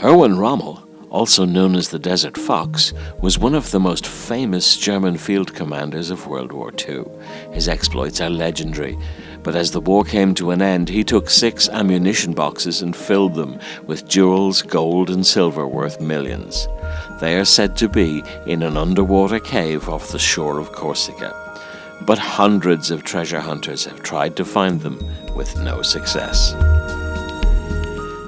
Erwin Rommel, also known as the Desert Fox, was one of the most famous German field commanders of World War II. His exploits are legendary, but as the war came to an end, he took 6 ammunition boxes and filled them with jewels, gold and silver worth millions. They are said to be in an underwater cave off the shore of Corsica, but hundreds of treasure hunters have tried to find them with no success.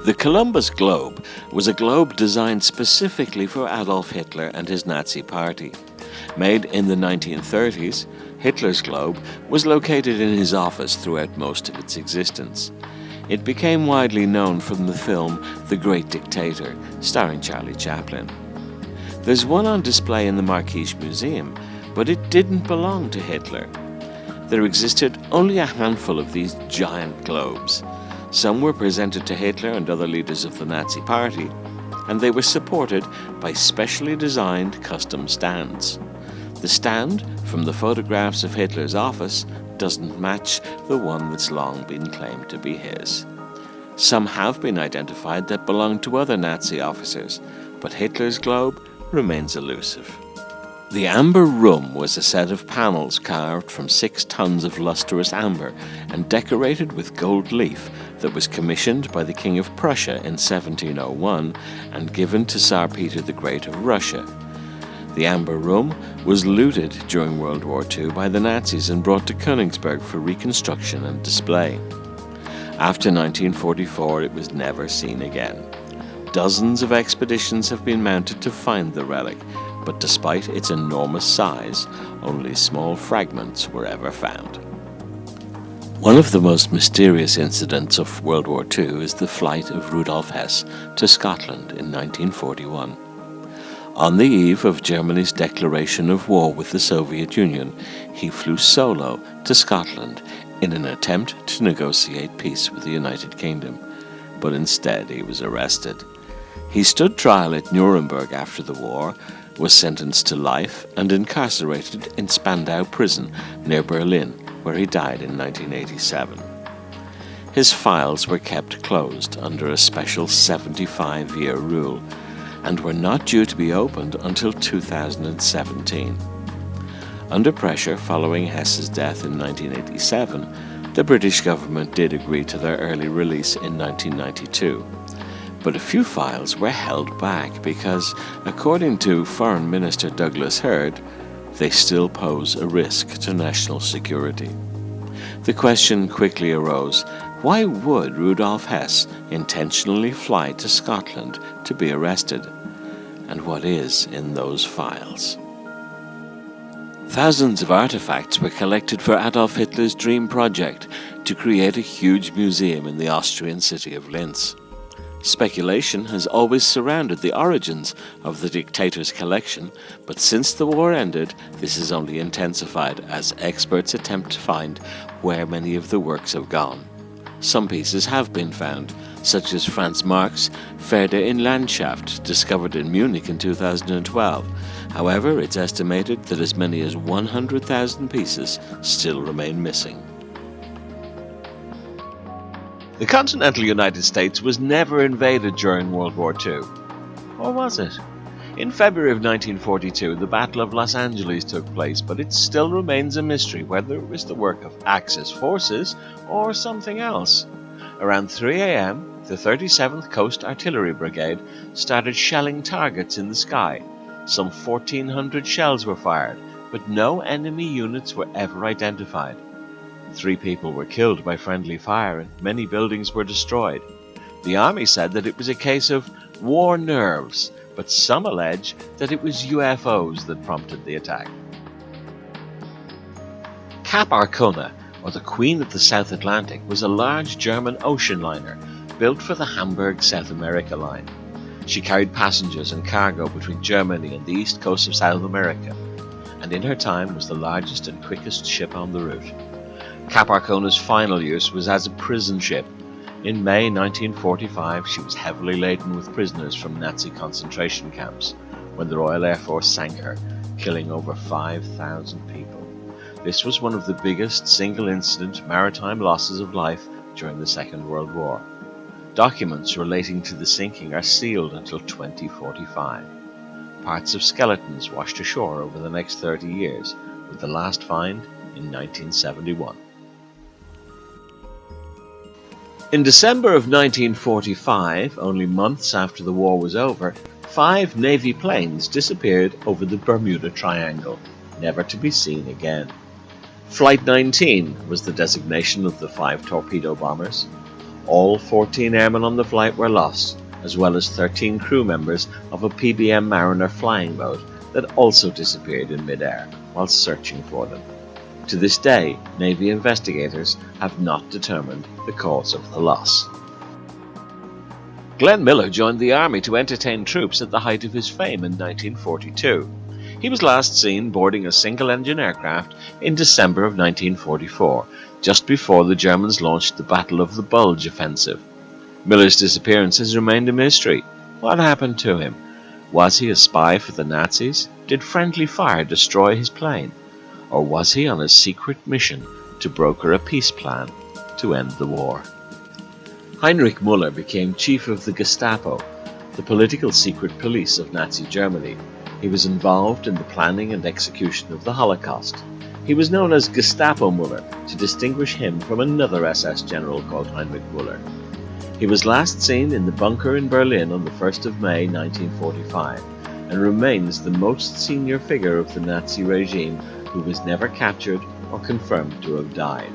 The Columbus Globe was a globe designed specifically for Adolf Hitler and his Nazi party. Made in the 1930s, Hitler's globe was located in his office throughout most of its existence. It became widely known from the film The Great Dictator, starring Charlie Chaplin. There's one on display in the Marquise Museum, but it didn't belong to Hitler. There existed only a handful of these giant globes. Some were presented to Hitler and other leaders of the Nazi Party, and they were supported by specially designed custom stands. The stand from the photographs of Hitler's office doesn't match the one that's long been claimed to be his. Some have been identified that belong to other Nazi officers, but Hitler's globe remains elusive. The Amber Room was a set of panels carved from 6 tons of lustrous amber and decorated with gold leaf that was commissioned by the King of Prussia in 1701 and given to Tsar Peter the Great of Russia. The Amber Room was looted during World War II by the Nazis and brought to Königsberg for reconstruction and display. After 1944, it was never seen again. Dozens of expeditions have been mounted to find the relic, but despite its enormous size, only small fragments were ever found. One of the most mysterious incidents of World War II is the flight of Rudolf Hess to Scotland in 1941. On the eve of Germany's declaration of war with the Soviet Union, he flew solo to Scotland in an attempt to negotiate peace with the United Kingdom, but instead he was arrested. He stood trial at Nuremberg after the war, was sentenced to life and incarcerated in Spandau prison near Berlin, where he died in 1987. His files were kept closed under a special 75-year rule and were not due to be opened until 2017. Under pressure following Hess's death in 1987, the British government did agree to their early release in 1992. But a few files were held back because, according to Foreign Minister Douglas Hurd, they still pose a risk to national security. The question quickly arose, why would Rudolf Hess intentionally fly to Scotland to be arrested? And what is in those files? Thousands of artifacts were collected for Adolf Hitler's dream project to create a huge museum in the Austrian city of Linz. Speculation has always surrounded the origins of the dictator's collection, but since the war ended, this has only intensified as experts attempt to find where many of the works have gone. Some pieces have been found, such as Franz Marc's Pferde in Landschaft, discovered in Munich in 2012. However, it's estimated that as many as 100,000 pieces still remain missing. The continental United States was never invaded during World War II. Or was it? In February of 1942, the Battle of Los Angeles took place, but it still remains a mystery whether it was the work of Axis forces or something else. Around 3 a.m., the 37th Coast Artillery Brigade started shelling targets in the sky. Some 1,400 shells were fired, but no enemy units were ever identified. 3 people were killed by friendly fire and many buildings were destroyed. The army said that it was a case of war nerves, but some allege that it was UFOs that prompted the attack. Cap Arcona, or the Queen of the South Atlantic, was a large German ocean liner built for the Hamburg South America line. She carried passengers and cargo between Germany and the east coast of South America, and in her time was the largest and quickest ship on the route. Cap Arcona's final use was as a prison ship. In May 1945, she was heavily laden with prisoners from Nazi concentration camps when the Royal Air Force sank her, killing over 5,000 people. This was one of the biggest single-incident maritime losses of life during the Second World War. Documents relating to the sinking are sealed until 2045. Parts of skeletons washed ashore over the next 30 years, with the last find in 1971. In December of 1945, only months after the war was over, 5 Navy planes disappeared over the Bermuda Triangle, never to be seen again. Flight 19 was the designation of the 5 torpedo bombers. All 14 airmen on the flight were lost, as well as 13 crew members of a PBM Mariner flying boat that also disappeared in midair while searching for them. To this day, Navy investigators have not determined the cause of the loss. Glenn Miller joined the Army to entertain troops at the height of his fame in 1942. He was last seen boarding a single-engine aircraft in December of 1944, just before the Germans launched the Battle of the Bulge offensive. Miller's disappearance has remained a mystery. What happened to him? Was he a spy for the Nazis? Did friendly fire destroy his plane? Or was he on a secret mission to broker a peace plan to end the war? Heinrich Müller became chief of the Gestapo, the political secret police of Nazi Germany. He was involved in the planning and execution of the Holocaust. He was known as Gestapo Müller to distinguish him from another SS general called Heinrich Müller. He was last seen in the bunker in Berlin on the 1st of May 1945 and remains the most senior figure of the Nazi regime who was never captured or confirmed to have died.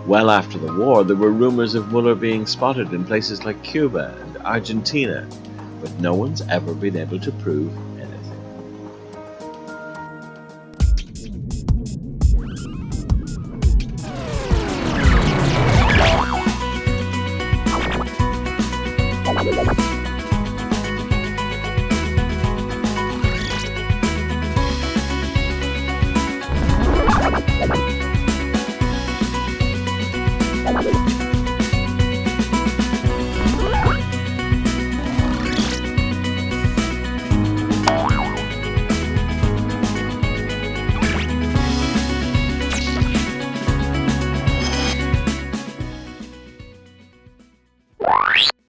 Well after the war, there were rumors of Müller being spotted in places like Cuba and Argentina, but no one's ever been able to prove